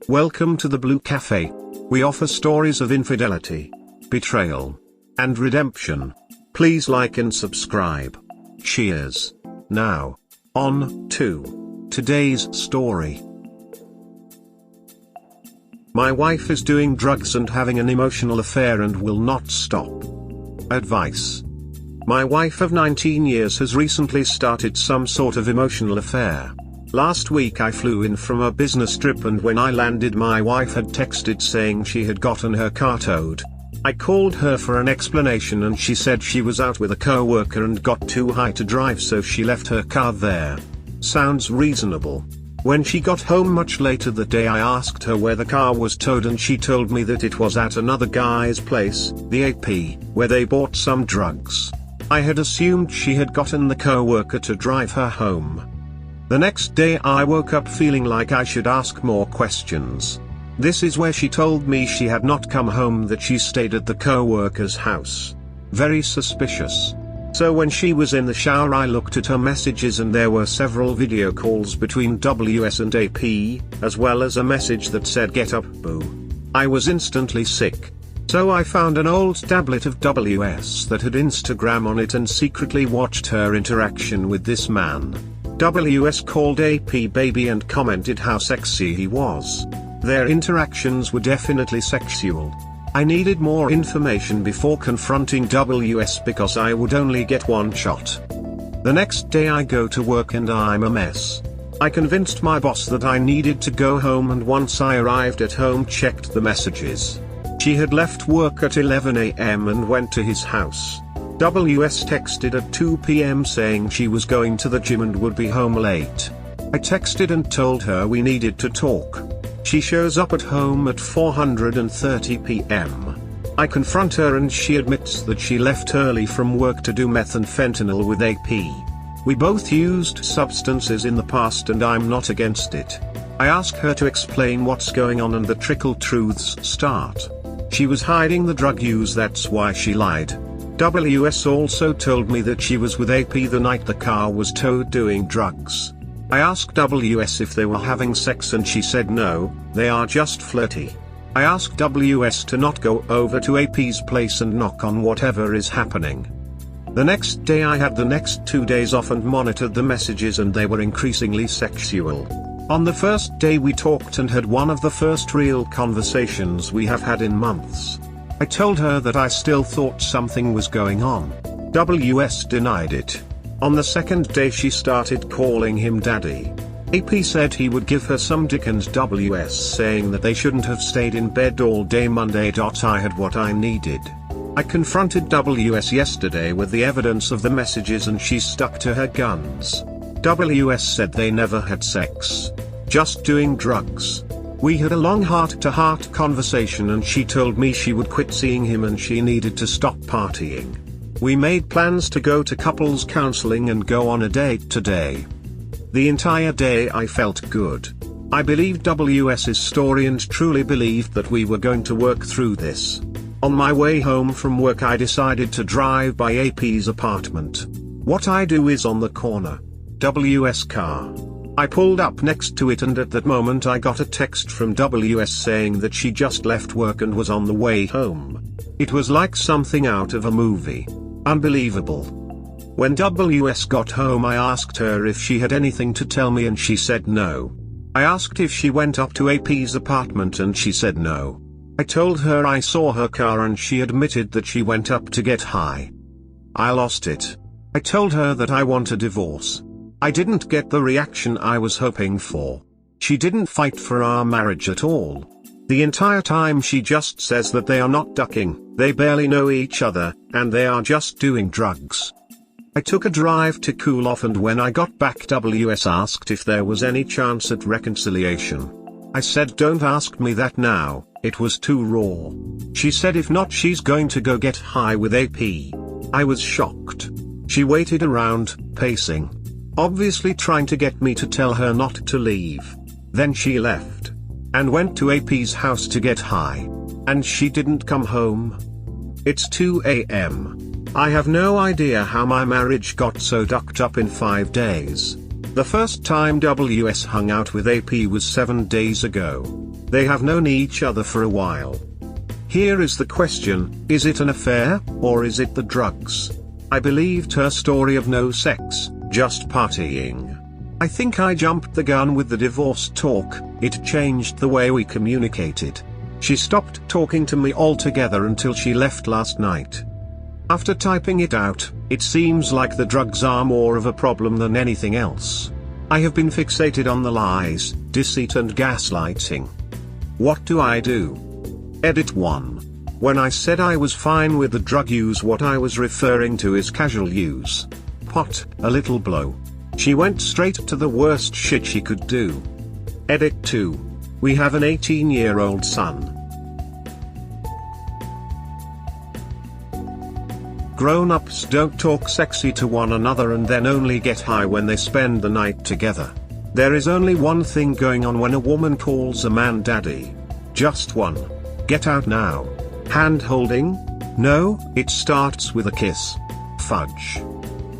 Welcome to the Blue Cafe. We offer stories of infidelity, betrayal, and redemption. Please like and subscribe. Cheers. Now, on to today's story. My wife is doing drugs and having an emotional affair and will not stop. Advice. My wife of 19 years has recently started some sort of emotional affair. Last week I flew in from a business trip, and when I landed my wife had texted saying she had gotten her car towed. I called her for an explanation and she said she was out with a co-worker and got too high to drive, so she left her car there. Sounds reasonable. When she got home much later that day, I asked her where the car was towed and she told me that it was at another guy's place, the AP, where they bought some drugs. I had assumed she had gotten the co-worker to drive her home. The next day I woke up feeling like I should ask more questions. This is where she told me she had not come home, that she stayed at the co-worker's house. Very suspicious. So when she was in the shower I looked at her messages and there were several video calls between WS and AP, as well as a message that said "Get up, boo." I was instantly sick. So I found an old tablet of WS that had Instagram on it and secretly watched her interaction with this man. WS called AP baby and commented how sexy he was. Their interactions were definitely sexual. I needed more information before confronting WS because I would only get one shot. The next day I go to work and I'm a mess. I convinced my boss that I needed to go home, and once I arrived at home checked the messages. She had left work at 11 a.m. and went to his house. WS texted at 2 p.m. saying she was going to the gym and would be home late. I texted and told her we needed to talk. She shows up at home at 4:30 p.m. I confront her and she admits that she left early from work to do meth and fentanyl with AP. We both used substances in the past and I'm not against it. I ask her to explain what's going on and the trickle truths start. She was hiding the drug use, that's why she lied. WS also told me that she was with AP the night the car was towed doing drugs. I asked WS if they were having sex and she said no, they are just flirty. I asked WS to not go over to AP's place and knock on whatever is happening. The next day I had the next 2 days off and monitored the messages, and they were increasingly sexual. On the first day we talked and had one of the first real conversations we have had in months. I told her that I still thought something was going on. WS denied it. On the second day she started calling him daddy. AP said he would give her some dick and WS saying that they shouldn't have stayed in bed all day Monday. I had what I needed. I confronted WS yesterday with the evidence of the messages and she stuck to her guns. WS said they never had sex. Just doing drugs. We had a long heart-to-heart conversation and she told me she would quit seeing him and she needed to stop partying. We made plans to go to couples counseling and go on a date today. The entire day I felt good. I believed WS's story and truly believed that we were going to work through this. On my way home from work I decided to drive by AP's apartment. What I do is on the corner. WS car. I pulled up next to it and at that moment I got a text from WS saying that she just left work and was on the way home. It was like something out of a movie. Unbelievable. When WS got home I asked her if she had anything to tell me and she said no. I asked if she went up to AP's apartment and she said no. I told her I saw her car and she admitted that she went up to get high. I lost it. I told her that I want a divorce. I didn't get the reaction I was hoping for. She didn't fight for our marriage at all. The entire time she just says that they are not ducking, they barely know each other, and they are just doing drugs. I took a drive to cool off and when I got back WS asked if there was any chance at reconciliation. I said don't ask me that now, it was too raw. She said if not she's going to go get high with AP. I was shocked. She waited around, pacing. Obviously trying to get me to tell her not to leave. Then she left. And went to AP's house to get high. And she didn't come home. It's 2 a.m. I have no idea how my marriage got so ducked up in 5 days. The first time WS hung out with AP was 7 days ago. They have known each other for a while. Here is the question, is it an affair, or is it the drugs? I believed her story of no sex, just partying. I think I jumped the gun with the divorce talk. It changed the way we communicated. She stopped talking to me altogether until she left last night. After typing it out, it seems like the drugs are more of a problem than anything else. I have been fixated on the lies, deceit and gaslighting. What do I do? Edit 1. When I said I was fine with the drug use, what I was referring to is casual use. Pot, a little blow. She went straight to the worst shit she could do. Edit 2. We have an 18-year-old son. Grown-ups don't talk sexy to one another and then only get high when they spend the night together. There is only one thing going on when a woman calls a man daddy. Just one. Get out now. Hand holding? No, it starts with a kiss. Fudge.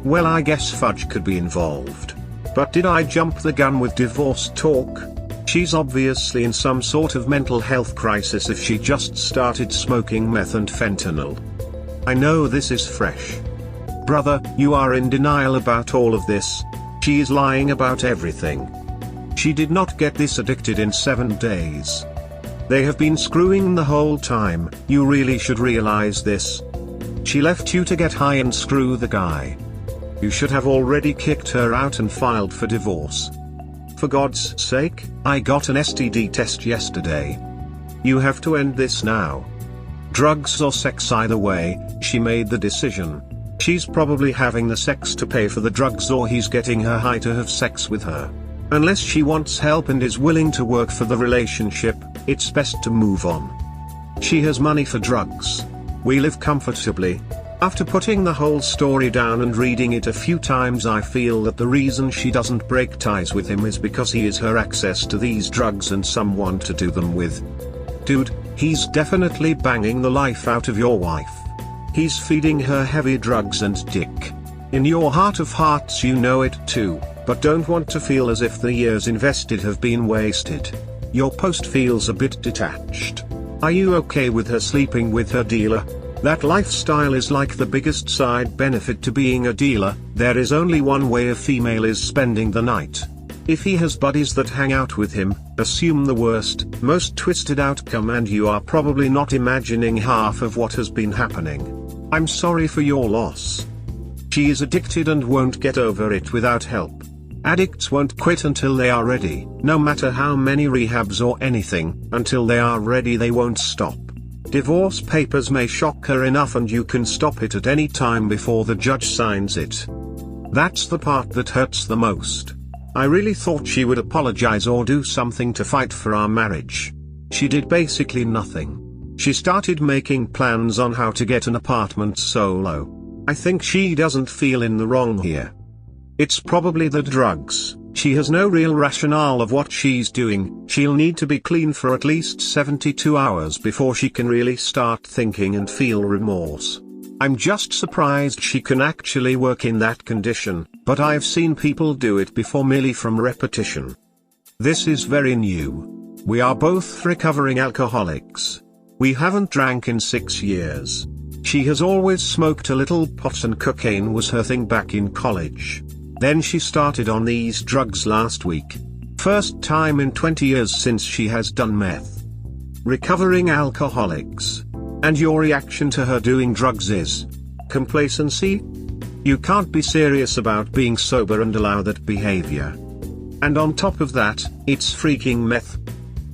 Well, I guess fudge could be involved. But did I jump the gun with divorce talk? She's obviously in some sort of mental health crisis if she just started smoking meth and fentanyl. I know this is fresh. Brother, you are in denial about all of this. She is lying about everything. She did not get this addicted in 7 days. They have been screwing the whole time. You really should realize this. She left you to get high and screw the guy. You should have already kicked her out and filed for divorce. For God's sake, I got an STD test yesterday. You have to end this now. Drugs or sex, either way, she made the decision. She's probably having the sex to pay for the drugs, or he's getting her high to have sex with her. Unless she wants help and is willing to work for the relationship, it's best to move on. She has money for drugs. We live comfortably. After putting the whole story down and reading it a few times, I feel that the reason she doesn't break ties with him is because he is her access to these drugs and someone to do them with. Dude, he's definitely banging the life out of your wife. He's feeding her heavy drugs and dick. In your heart of hearts you know it too, but don't want to feel as if the years invested have been wasted. Your post feels a bit detached. Are you okay with her sleeping with her dealer? That lifestyle is like the biggest side benefit to being a dealer. There is only one way a female is spending the night. If he has buddies that hang out with him, assume the worst, most twisted outcome, and you are probably not imagining half of what has been happening. I'm sorry for your loss. She is addicted and won't get over it without help. Addicts won't quit until they are ready. No matter how many rehabs or anything, until they are ready they won't stop. Divorce papers may shock her enough and you can stop it at any time before the judge signs it. That's the part that hurts the most. I really thought she would apologize or do something to fight for our marriage. She did basically nothing. She started making plans on how to get an apartment solo. I think she doesn't feel in the wrong here. It's probably the drugs. She has no real rationale of what she's doing. She'll need to be clean for at least 72 hours before she can really start thinking and feel remorse. I'm just surprised she can actually work in that condition, but I've seen people do it before merely from repetition. This is very new. We are both recovering alcoholics. We haven't drank in 6 years. She has always smoked a little pot and cocaine was her thing back in college. Then she started on these drugs last week. First time in 20 years since she has done meth. Recovering alcoholics. And your reaction to her doing drugs is complacency? You can't be serious about being sober and allow that behavior. And on top of that, it's freaking meth.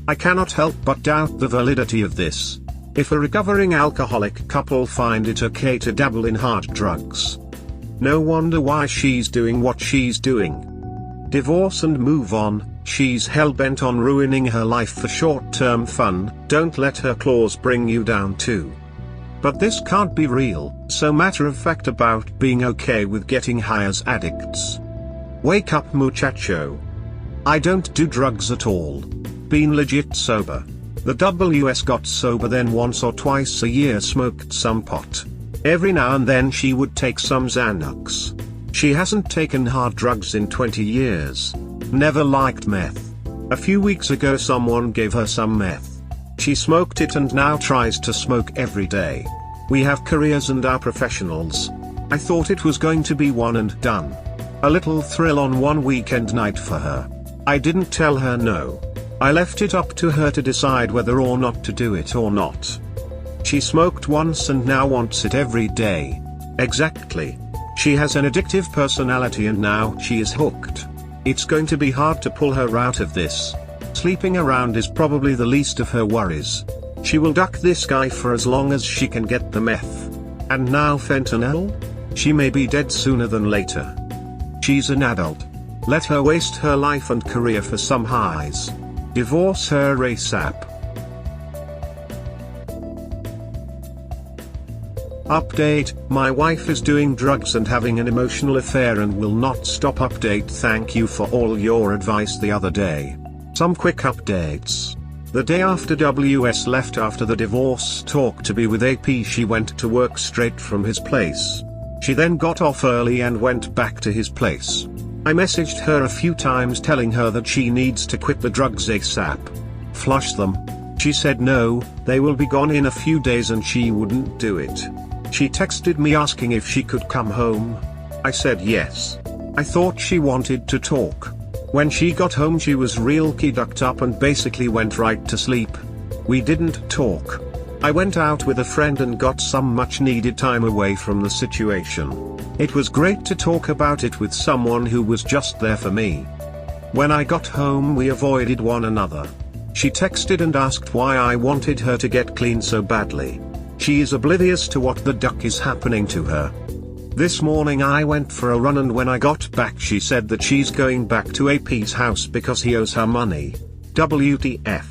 I cannot help but doubt the validity of this. If a recovering alcoholic couple find it okay to dabble in hard drugs, no wonder why she's doing what she's doing. Divorce and move on. She's hell-bent on ruining her life for short-term fun. Don't let her claws bring you down too. But this can't be real, so matter of fact about being okay with getting high as addicts. Wake up, muchacho. I don't do drugs at all. Been legit sober. The WS got sober, then once or twice a year smoked some pot. Every now and then she would take some Xanax. She hasn't taken hard drugs in 20 years. Never liked meth. A few weeks ago someone gave her some meth. She smoked it and now tries to smoke every day. We have careers and are professionals. I thought it was going to be one and done. A little thrill on one weekend night for her. I didn't tell her no. I left it up to her to decide whether or not to do it or not. She smoked once and now wants it every day. Exactly. She has an addictive personality and now she is hooked. It's going to be hard to pull her out of this. Sleeping around is probably the least of her worries. She will duck this guy for as long as she can get the meth. And now fentanyl? She may be dead sooner than later. She's an adult. Let her waste her life and career for some highs. Divorce her ASAP. Update: my wife is doing drugs and having an emotional affair and will not stop. Update: thank you for all your advice the other day. Some quick updates. The day after WS left after the divorce talk to be with AP, she went to work straight from his place. She then got off early and went back to his place. I messaged her a few times telling her that she needs to quit the drugs ASAP. Flush them. She said no, they will be gone in a few days, and she wouldn't do it. She texted me asking if she could come home. I said yes. I thought she wanted to talk. When she got home she was real keyed up and basically went right to sleep. We didn't talk. I went out with a friend and got some much needed time away from the situation. It was great to talk about it with someone who was just there for me. When I got home we avoided one another. She texted and asked why I wanted her to get clean so badly. She is oblivious to what the duck is happening to her. This morning I went for a run and when I got back she said that she's going back to AP's house because he owes her money. WTF.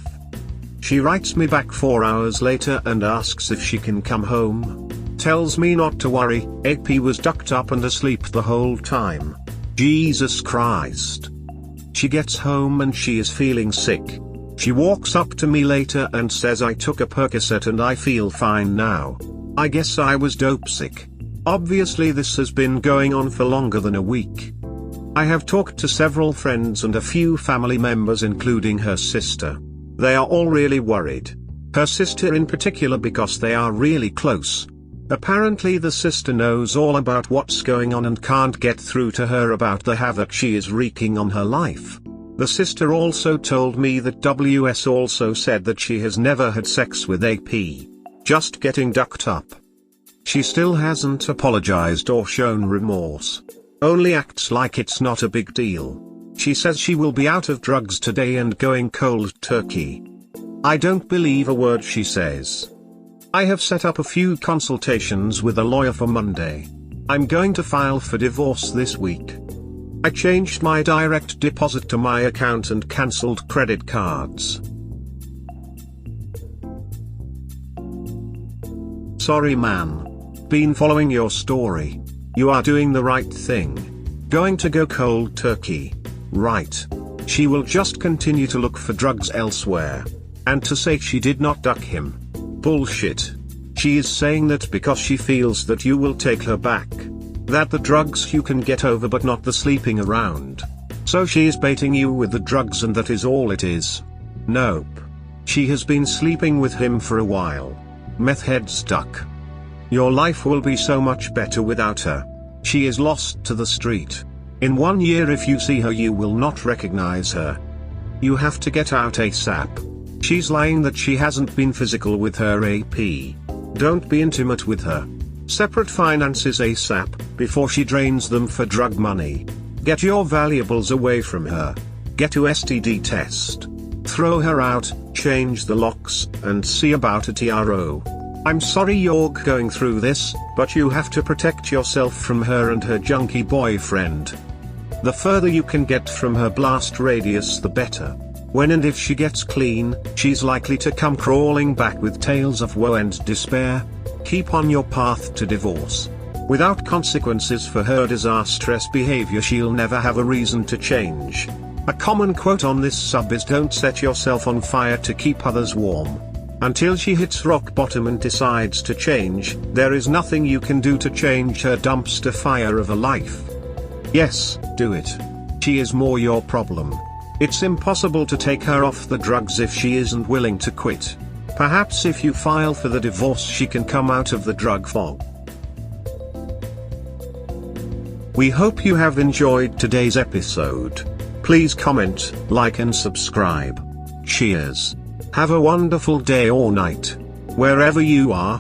She writes me back 4 hours later and asks if she can come home. Tells me not to worry, AP was ducked up and asleep the whole time. Jesus Christ. She gets home and she is feeling sick. She walks up to me later and says I took a Percocet and I feel fine now. I guess I was dope sick. Obviously this has been going on for longer than a week. I have talked to several friends and a few family members including her sister. They are all really worried. Her sister in particular because they are really close. Apparently the sister knows all about what's going on and can't get through to her about the havoc she is wreaking on her life. The sister also told me that WS also said that she has never had sex with AP. Just getting ducked up. She still hasn't apologized or shown remorse. Only acts like it's not a big deal. She says she will be out of drugs today and going cold turkey. I don't believe a word she says. I have set up a few consultations with a lawyer for Monday. I'm going to file for divorce this week. I changed my direct deposit to my account and cancelled credit cards. Sorry man. Been following your story. You are doing the right thing. Going to go cold turkey. Right. She will just continue to look for drugs elsewhere. And to say she did not duck him. Bullshit. She is saying that because she feels that you will take her back. That the drugs you can get over but not the sleeping around. So she is baiting you with the drugs and that is all it is. Nope. She has been sleeping with him for a while. Meth head stuck. Your life will be so much better without her. She is lost to the street. In 1 year if you see her you will not recognize her. You have to get out ASAP. She's lying that she hasn't been physical with her AP. Don't be intimate with her. Separate finances ASAP, before she drains them for drug money. Get your valuables away from her. Get to STD test. Throw her out, change the locks, and see about a TRO. I'm sorry you're going through this, but you have to protect yourself from her and her junkie boyfriend. The further you can get from her blast radius the better. When and if she gets clean, she's likely to come crawling back with tales of woe and despair. Keep on your path to divorce. Without consequences for her disastrous behavior she'll never have a reason to change. A common quote on this sub is don't set yourself on fire to keep others warm. Until she hits rock bottom and decides to change, there is nothing you can do to change her dumpster fire of a life. Yes, do it. She is more your problem. It's impossible to take her off the drugs if she isn't willing to quit. Perhaps if you file for the divorce she can come out of the drug fog. We hope you have enjoyed today's episode. Please comment, like and subscribe. Cheers. Have a wonderful day or night, wherever you are.